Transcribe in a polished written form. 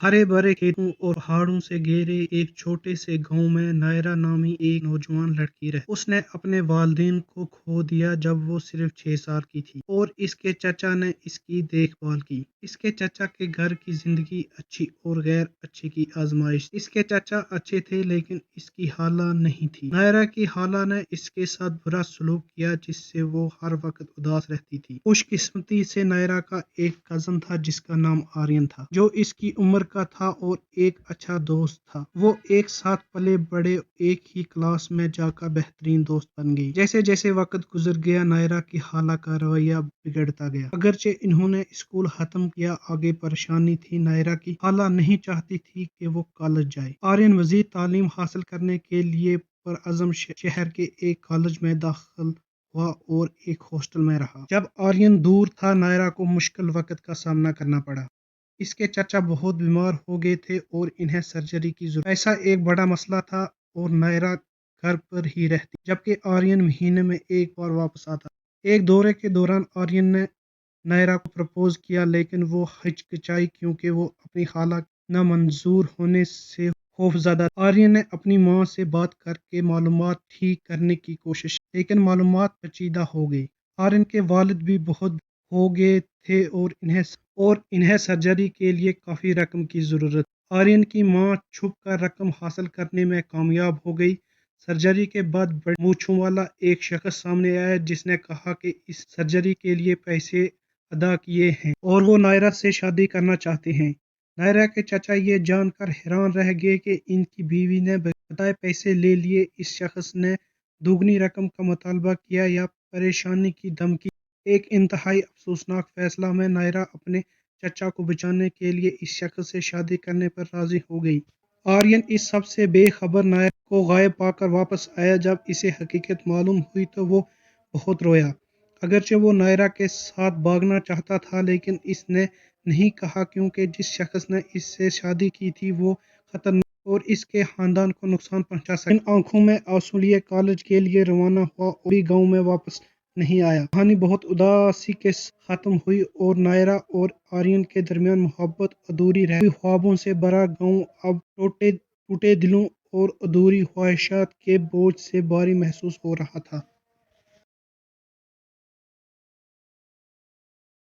हरे भरे खेतों और पहाड़ों से घिरे एक छोटे से गांव में नायरा नामी एक नौजवान लड़की रहती। उसने अपने वालिदैन को खो दिया जब वो सिर्फ 6 साल की थी और इसके चचा ने इसकी देखभाल की। इसके चचा के घर की जिंदगी अच्छी और गैर अच्छी की आजमाइश। इसके चचा अच्छे थे लेकिन इसकी हाला नहीं थी। नायरा की हाला ने इसके साथ बुरा सलूक किया जिससे वो हर वक्त उदास रहती थी। खुशकिस्मती से नायरा का एक कजन था जिसका नाम आर्यन था, जो इसकी उम्र का था और एक अच्छा दोस्त था। वो एक साथ पले बड़े, एक ही क्लास में जाकर बेहतरीन दोस्त बन गई। जैसे जैसे वक्त गुजर गया नायरा की हाला का रवैया बिगड़ता गया। अगरचे इन्होंने स्कूल खत्म किया, आगे परेशानी थी। नायरा की हाला नहीं चाहती थी कि वो कॉलेज जाए। आर्यन मजीद तालीम हासिल करने के लिए पुरअज़म शहर के एक कॉलेज में दाखिल हुआ और एक हॉस्टल में रहा। जब आर्यन दूर था नायरा को मुश्किल वक्त का सामना करना पड़ा। इसके चचा बहुत बीमार हो गए थे और इन्हें सर्जरी की जरूरत। पैसा एक बड़ा मसला था और नायरा घर पर ही रहती, जबकि आर्यन महीने में एक बार वापस आता। एक दौरे के दौरान आर्यन ने नायरा को प्रपोज किया लेकिन वो हिचकिचाई क्योंकि वो अपनी खाला न मंजूर होने से खौफजदा। आर्यन ने अपनी माँ से बात करके मालूमात ठीक करने की कोशिश लेकिन मालूमात पेचीदा हो गई। आर्यन के वालिद भी बहुत हो गए थे और इन्हें सर्जरी के लिए काफ़ी रकम की ज़रूरत। आर्यन की माँ छुप कर रकम हासिल करने में कामयाब हो गई। सर्जरी के बाद बड़े मूंछों वाला एक शख्स सामने आया जिसने कहा कि इस सर्जरी के लिए पैसे अदा किए हैं और वो नायरा से शादी करना चाहते हैं। नायरा के चाचा ये जानकर हैरान रह गए कि इनकी बीवी ने बताए पैसे ले लिए। इस शख्स ने दुगनी रकम का मुतालबा किया या परेशानी की धमकी। एक इंतहाई अफसोसनाक फैसला में नायरा अपने चचा को बचाने के लिए इस शख्स से शादी करने पर राजी हो गई। आर्यन इस सब से बेखबर नायरा को गायब पाकर वापस आया। जब इसे हकीकत मालूम हुई तो वो बहुत रोया। अगरचे वो नायरा के साथ भागना चाहता था लेकिन इसने नहीं कहा क्योंकि जिस शख्स ने इससे शादी की थी वो खतरनाक और इसके खानदान को नुकसान पहुंचा सकता। इन आंखों में आंसू लिए कॉलेज के लिए रवाना हुआ और भी गांव में वापस नहीं आया। कहानी बहुत उदासी के खत्म हुई और नायरा और आर्यन के दरमियान मोहब्बत अधूरी रह गई। ख्वाबों से भरा गांव अब टूटे दिलों और अधूरी ख्वाहिशात के बोझ से भारी महसूस हो रहा था।